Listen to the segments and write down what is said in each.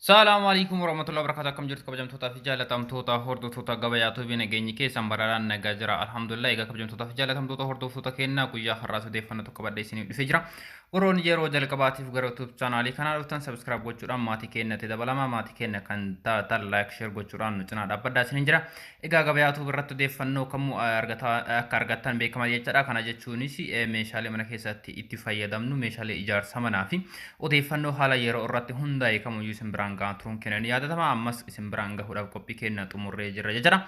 السلام عليكم ورحمة الله وبركاته كم جرت كبجم توتا في جالة تام توتا هردو توتا قبيا تو بين جيني كي سامبراران نجاجرا الحمد لله إيجا كبجم توتا في جالة تام توتا هردو توتا كينا كويا خراس ديفنا تو كبر ديسيني بفجرا ورون جيرو جل كباتي في غير توب channel كنا رفتن سبسكرايب بوچوران ماتي كينا تدبلما ماتي كينا كان تا لايك شير بوچوران نچنا دابدا سنجرا إيجا قبيا تو برت ديفنو كمو أرغتا كارغتان بكما يچرا كنا جچوني سي ميشالي من كيساتي اتفايا دمنو ميشالي إيجار سمنافي odeeffannoo haala yeroo irratti hundaa'e kamuyyuu isin biraan gahaan turuun kennan yaadatama ammas isin biraan gahuudhaaf qophii kenna xumurree jirra jechuudha.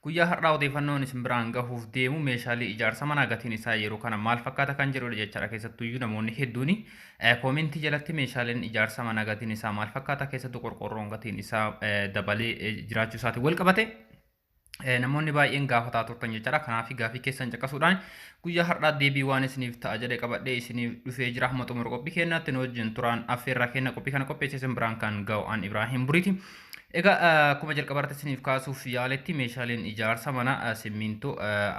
Guyyaa har'aa odeeffannoon isin biraan gahuuf deemu meeshaalee ijaarsa manaa gatiin isaa yeroo kana maal fakkaata kan jedhudha jechuudha. Keessattuyyuu namoonni hedduun koomentii jalatti meeshaaleen ijaarsa manaa gatiin isaa maal fakkaata keessattuu qorqorroon gatiin isaa dabalee jiraachuu isaatiin wal qabate. Namoonni baay'een gaafataa turtan jechuudha. Kanaaf gaafii keessan caqasuudhaan guyyaa har'aa deebii waan isiniif ta'a jedhee qabadhee isiniif dhufee jira. Hamma xumura qophii keenyaatti nu wajjin turaan affeerraa kenna qophii kana qopheessan biraan kan ga'u an Ibraahim Buriiti. Egaa akkuma jalqabarratti isiniif kaasuuf yaaletti meeshaaleen ijaarsa manaa simmintoo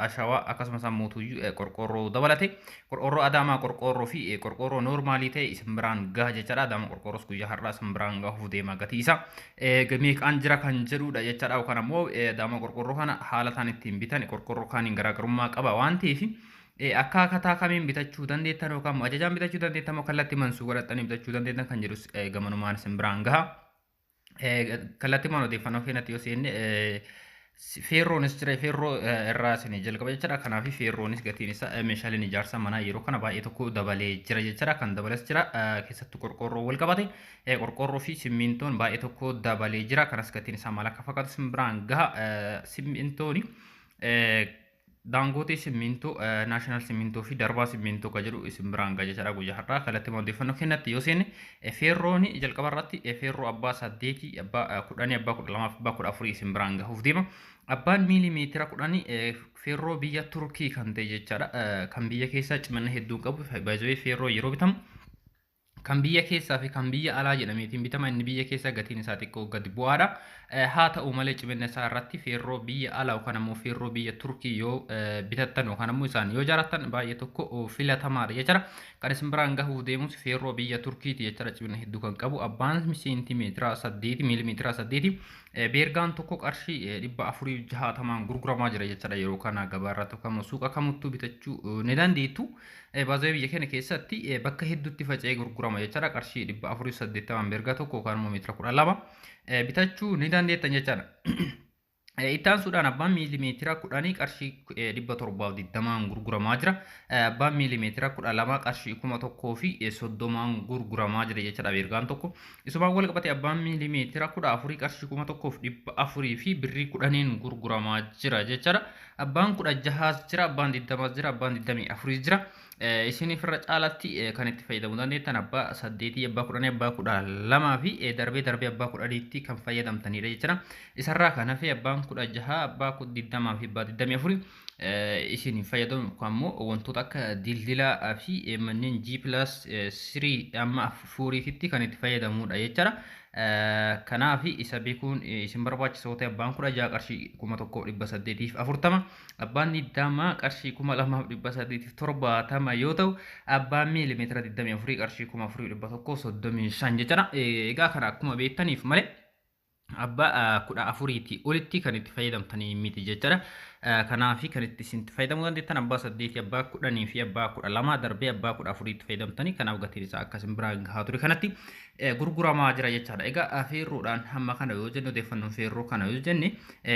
ashawaa akkasumas mootuyyuu qorqorroo dabalate qorqorroo adaamaa qorqorroo fi qorqorroo noormaalii ta'e isin biraan gaha jechaadha. Adaamaa qorqorroos guyyaa har'aa isin biraan gahuuf deema gatii isaa meeqaan jira kan jedhudha jechaadha. Yookaan ammoo adaamaa qorqorroo kana haala isaan ittiin bitan qorqorroo kaaniin garaagarummaa qaba waan ta'eef akkaataa kamiin bitachuu dandeettan yookaan ajajaan bitachuu dandeettan moo kallattii mansuu godhattanii bitachuu dandeettan kan jedhus gamanumaan isin biraan gaha. Kallattii mana odeeffannoo keenyatti yoo seenne feerroonis jira feerroo irraa isin jalqaba jechuudha. Kanaaf feerroonis gatiin isaa meeshaaleen ijaarsa manaa yeroo kana baay'ee tokko dabalee jira jechuudha. Kan dabales jira keessattuu qorqorroo wal qabate qorqorroo fi simmintoon baay'ee tokko dabalee jira. Kanas gatiin isaa maal akka fakkaatu isin biraan gaha. Simmintooni daangootee simmintoo naashinaal simmintoo fi darbaa simmintoo kan jedhu isin biraan gaha jechuudha. Guyyaa har'aa kallattii mana odeeffannoo keenyatti yoo seenne feerrooni jalqaba irratti feerroo abbaa 8 abbaa 10 abbaa 12 abbaa 14 isin biraan gahuuf deema. Abbaan miilimeetira 10 feerroo biyya Turkii kan ta'e jechaadha. Kan biyya keessaa cimina hedduu qabu baay'ee feerroo yeroo bitamu kan biyya keessaa fi kan biyya alaa jedhameetiin bitama. Inni biyya keessaa gatiin isaa xiqqoo gadi bu'aadha. Haa ta'u malee cimina isaa irratti feerroo biyya alaa yookaan ammoo feerroo biyya Turkii yoo bitattan yookaan ammoo isaan yoo jaarattan baay'ee tokko filatamaadha jechuudha. Kan isin biraan gahuuf deemus feerroo biyya Turkiiti jechuudha. Cimina hedduu kan qabu abbaan seentimeetira 8 miilimeetira 8 beergaan tokko qarshii 460 gurguramaa jira jechuudha. Yeroo kana gabaarratti yookaan suuqa kamittuu bitachuu ni dandeettu. Baay'ee biyya keenya keessatti bakka hedduutti faca'ee gurgurama jechuudha. Qarshii 480 beergaa tokko yookaan immoo meetira 12 bitachuu ni dandeettan jechuudha. Ittaan suudhaan abbaan miilimeetira 10 qarshii 720 gurguramaa jira. Abbaan miilimeetira 12 qarshii 1000 fi 30 gurguramaa jira jechuudha beergaan tokko. Isumaan wal qabate abbaan miilimeetira 14 qarshii 1400 fi birrii 10 gurguramaa jira jechuudha. Abbaan 16 jira, abbaan 20 jira, abbaan 24 jira. Isiniif irra caalatti kan itti fayyadamuu dandeettan abbaa 8 abbaa 10 abbaa 12 fi darbee abbaa 10tti kan fayyadamtanidha jechuudha. Isarraa kan hafe abbaan 16 abbaa 20 fi abbaa 24 isiniif fayyadamu yookaan immoo wantoota akka dildilaa fi manneen G+3 amma 4tti kan itti fayyadamudha jechuudha. Kanaaf isa beekuun isin barbaachisa ta'e abbaan 16 qarshii 1840 abbaan 20 qarshii 2870 yoo ta'u abbaan miilimeetira 24 qarshii 4135 jechuudha. Egaa kana akkuma beektaniif malee abbaa 14tti olitti kan itti fayyadamtanii miti jechuudha. Kanaaf kan itti isin fayyadamuu dandeettan abbaa 8 abbaa 10 fi abbaa 12 darbee abbaa 14tti fayyadamtanii kanaaf gatiin isaa akkasiin biraan gahaa ture kanatti gurguramaa jira jechaadha. Egaa feerroodhaan hamma kana yoo jenne odeeffannoon feerroo kana yoo jenne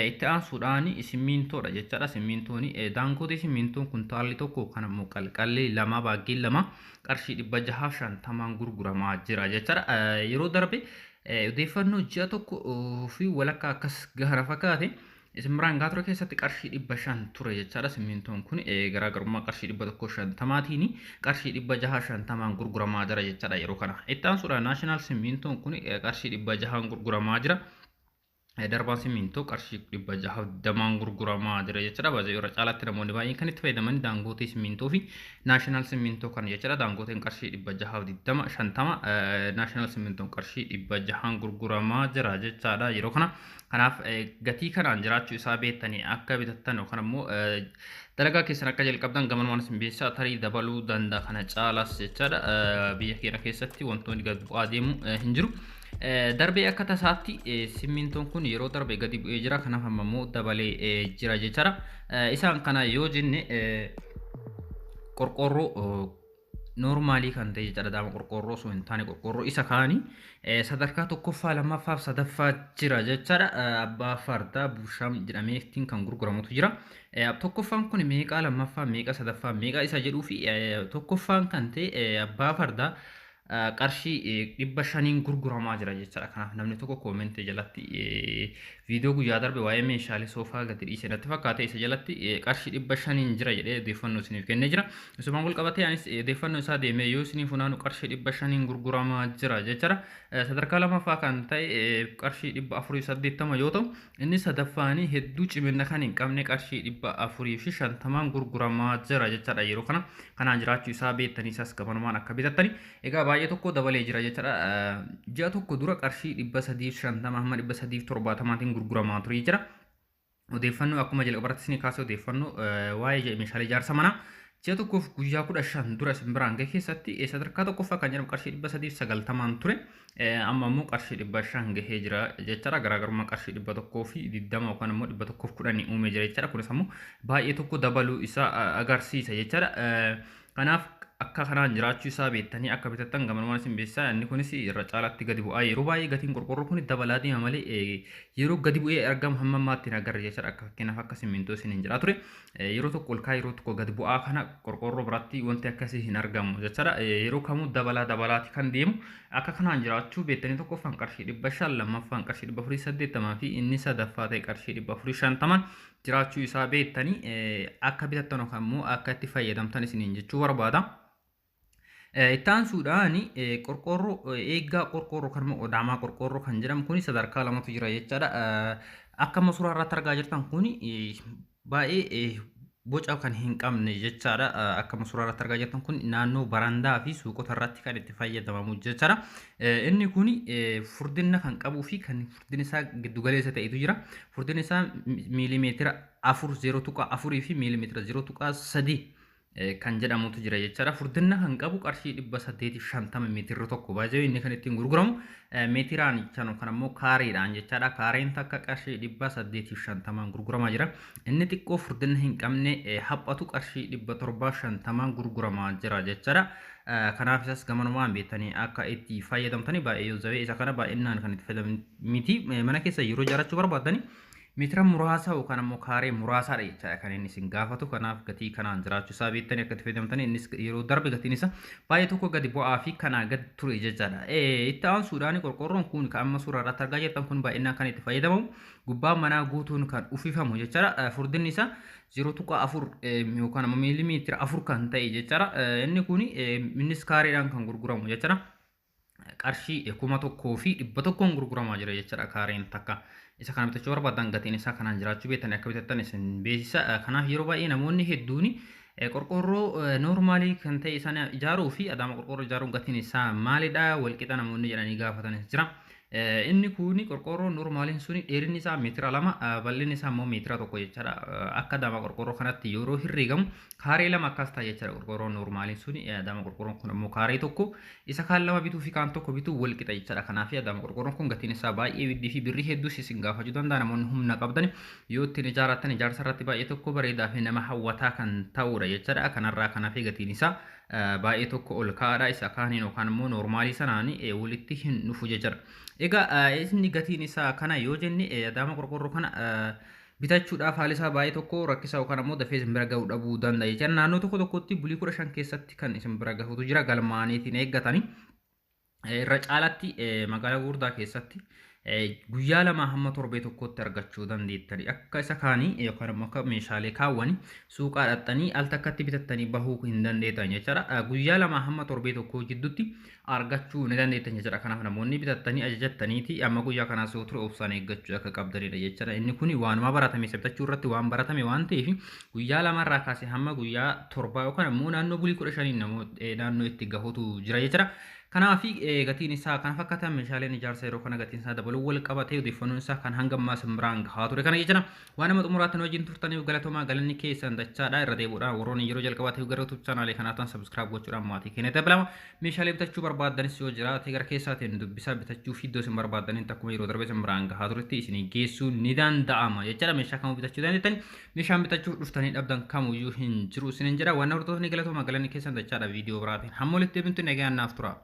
itti aansuudhaan simmintoodha jechaadha. Simmintoon daangootee simmintoon kuntaalli tokko kan ammoo qalqallee 2 baaggiin 2 qarshii 650 gurguramaa jira jechaadha. Yeroo darbe odeeffannoo ji'a tokko fi walakkaa akkas gahara fakkaate isin biraan gahaa ture keessatti qarshii 500 ture jechaadha. Simmintoon kun garaagarummaa qarshii 150tiin qarshii 650 gurguramaa jira jechaadha yeroo kana. Itti aansuudhaan naashinaal simmintoon kun qarshii 600 gurguramaa jira. Darbaan simmintoo qarshii 620 gurguramaa jira jechuudha. Baay'ee irra caalaatti namoonni baay'een kan itti fayyadaman daangootee simmintoo fi naashinaal simmintoo kan jechuudha. Daangooteen qarshii 650 naashinaal simmintoon qarshii 600 gurguramaa jira jechuudha yeroo kana. Kanaaf gatii kanaan jiraachuu isaa beektanii akka bitattan yookaan immoo dalagaa keessan akka jalqabdan gamanumaan isin beeksisaa tarii dabaluu danda'a kana caalaas jechuudha. Biyya keenya keessatti wantoonni gad bu'aa deemu hin jiru. Darbee akka tasaatti simmintoon kun yeroo darbe gadi bu'ee jira kanaaf amma immoo dabalee jira jechaadha. Isaan kana yoo jenne qorqorroo normaalii kan ta'e jechaadha. Daama qorqorroo osoo hin taane qorqorroo isa kaanii sadarkaa tokkoffaa lammaffaa fi sadaffaa jira jechaadha. Abbaa fardaa Busham jedhamee ittiin kan gurguramutu jira. Tokkoffaan kun meeqaa lammaffaa meeqa sadaffaa meeqa isa jedhuu fi tokkoffaan kan ta'e abbaa fardaa qarshii 500 gurguramaa jira jechaadha. Kanaaf namni tokko koomentii jalatti viidiyoo guyyaa darbe waa'ee meeshaalee soofaa gadi dhiisee natti fakkaate isa jalatti qarshii 500 jira jedhee odeeffannoo isiniif kennee jira. Isumaan wal qabatee anis odeeffannoo isaa deemee yoo isiniif funaanu qarshii 500 gurguramaa jira jechaadha. Sadarkaa lamaffaa kan ta'e qarshii 480 yoo ta'u inni sadaffaanii hedduu cimina kan hin qabne qarshii 450 gurguramaa jira jechaadha. Yeroo kana kanaan jiraachuu isaa beektanii isaas gabanumaan akka bitattani. Egaa baay'ee tokko dabalee jira jechaadha. Ji'a tokko dura qarshii 350 hamma 370 gurguramaa ture jira. Odeeffannoo akkuma jalqabarratti isin kaasee odeeffannoo waa'ee meeshaalee ijaarsa manaa ji'a tokkoof guyyaa 15 dura isin biraan ga'e keessatti sadarkaa tokkoffaa kan jedhamu qarshii 390 ture. Amma immoo qarshii 500 gahee jira jechaadha. Garaagarummaa qarshii 120 yookaan immoo 110 uumee jira jechaadha. Kunis ammoo baay'ee tokko dabaluu isaa agarsiisa jechaadha. Kanaaf akka kanaan jiraachuu isaa beektanii akka bitattan gamanumaan isin beeksisaa. Inni kunis irra caalaatti gadi bu'aa yeroo baay'ee gatiin qorqorroo kun dabalaa deema malee yeroo gadi bu'ee argamu hamma ammaatti hin agarre jechaadha. Akka fakkeenyaaf akka simmintoo isin hin jira ture yeroo tokko ol ka'aa yeroo tokko gadi bu'aa kana qorqorroo biratti wanti akkasii hin argamu jechaadha. Yeroo kamuu dabalaati kan deemu akka kanaan jiraachuu beektanii tokkoffaan qarshii 500 lammaffaan qarshii 480 fi inni sadaffaa ta'e qarshii 450 jiraachuu isaa beektanii akka bitattan yookaan immoo akka itti fayyadamtan isiniin jechuu barbaada. Ittaan suudhaani qorqorroo eeggaa qorqorroo kan immoo odaamaa qorqorroo kan jedhamu kun sadarkaa lamatu jira jechaadha. Akka suuraa irratti argaa jirtan kun baay'ee boca kan hin qabne jechaadha. Akka suuraa irratti argaa jirtan kun naannoo barandaa fi suuqota irratti kan itti fayyadamamu jechaadha. Inni kun furdina kan qabuu fi kan furdinni isaa giddu galeessa ta'etu jira. Furdinni isaa miilimeetira 4.4 fi miilimeetira 0.3 kan jedhamutu jira jechaadha. Furdina kan qabu qarshii 850 meetirri tokko baay'ee inni kan ittiin gurguramu meetiraan jechaan kan ammoo kaareedhaan jechaadha. Kaareen takka qarshii 850 gurguramaa jira. Inni xiqqoo furdina hin qabne haphatu qarshii 750 gurguramaa jira jechaadha. Kanaaf isas gamanumaan beektanii akka itti fayyadamtanii baay'ee yoo zawee isa kana baay'inaan kan itti fayyadaman miti. Mana keessa yeroo ijaarrachuu barbaadanii meetira muraasa yookaan ammoo kaaree muraasaadha jechaadha kan inni isin gaafatu. Kanaaf gatii kanaan jiraachuu isaa beektanii akka itti fayyadamtan innis yeroo darbe gatiin isaa baay'ee tokko gadi bu'aa fi kanaa gad ture jechaadha. Itti aansuudhaan qorqorroon kun kan amma suuraa irratti argaa jirtan kun baay'inaan kan itti fayyadamamu gubbaa manaa guutuun kan uffifamu jechaadha. Furdinni isaa 0.4 yookaan ammoo miilimeetira 4 kan ta'e jechaadha. Inni kun innis kaareedhaan kan gurguramu jechaadha. Qarshii 1,100 gurguramaa jira jechaadha kaareen takka. Isa kana bitachuu barbaadan gatiin isaa kanaan jiraachuu beektanii akka bitattan isin beeksisa. Kanaaf yeroo baay'ee namoonni hedduun qorqorroo normaalii kan ta'e sana ijaaruu fi adaama qorqorroo ijaaruun gatiin isaa maalidha walqixa namoonni jedhanii gaafatanis jira. Inni kun qorqorroo normaaliin suni dheerinni isaa meetira 2 bal'inni isaa immoo meetira 1 jechaadha. Akka adaama qorqorroo kanatti yeroo herreegamu kaaree 2 akkas ta'a jechaadha. Qorqorroo normaaliin suni adaama qorqorroon kun immoo kaaree 1 isa kaan 2 bituu fi kaan 1 bituu wal qixa jechaadha. Kanaaf adaama qorqorroon kun gatiin isaa baay'ee widdii fi birrii hedduu isin gaafachuu danda'a. Namoonni humna qabdan yoo ittiin ijaarratan ijaarsa irratti baay'ee tokko bareedaa fi nama hawwataa kan ta'udha jechaadha. Kanarraa kanaaf gatiin isaa baay'ee tokko ol ka'aadha. Isa kaaniin yookaan immoo normaalii sanaan walitti hin dhufu jechaadha. Egaa inni gatiin isaa kana yoo jenne adaama qorqorroo kana bitachuudhaaf haalli isaa baay'ee tokko rakkisaa yookaan ammoo dafee isin bira gahuu dhabuu danda'a jechuudha. Naannoo tokko tokkotti bulii 15 keessatti kan isin bira gahuutu jira galmaaniitiin eeggatanii. Irra caalatti magaalaa gurguddaa keessatti guyyaa 2 hamma torbee tokkotti argachuu dandeettani. Akka isa kaanii yookaan immoo akka meeshaalee kaawwanii suuqaa dhattanii al takkatti bitattanii bahuu hin dandeettan jechuudha. Guyyaa 2 hamma torbee tokkoo jidduutti argachuu ni dandeettan jechuudha. Kanaaf namoonni bitattanii ajajattaniiti amma guyyaa kanaa soo ture obsaan eeggachuu akka qabdanidha jechuudha. Inni kun waanuma baratame bitachuu irratti waan baratame waan ta'eef guyyaa 2 irraa kaasee hamma guyyaa 7 yookaan immoo naannoo bulii 15 naannoo itti gahuutu jira jechuudha. Kanaafi gatiin isaa kan fakkaatan meeshaaleen ijaarsa yeroo kana gatiin isaa dabaluu wal qabatee odeeffannoon isaa kan hanga ammaa simbiraan gahaa ture kana jechuudha. Waan nama xumuraatti wajjin turtaniif galatoomaa galanni keessan dachaadha irra deebuudhaan warroonni yeroo jalqabaatiif gara YouTube chaanaalii kanaatan subscribe gochuudhaan maatii keenya dabalama. Meeshaalee bitachuu barbaaddanis yoo jiraate gara keessaatiin dubbisaa bitachuu fi iddoo isin barbaaddaniin takkuma yeroo darbe simbiraan gahaa turetti isinii geessuu ni danda'ama jechuudha. Meeshaa kamuu bitachuu dandeettan meeshaan bitachuu dhuftanii dhabdan kamuyyuu hin jiru isinin jedha. Waan hordoftoonni galatoomaa galanni keessan dachaadha viidiyoo biraatiin hamma walitti deebintu nagaan naaf tura.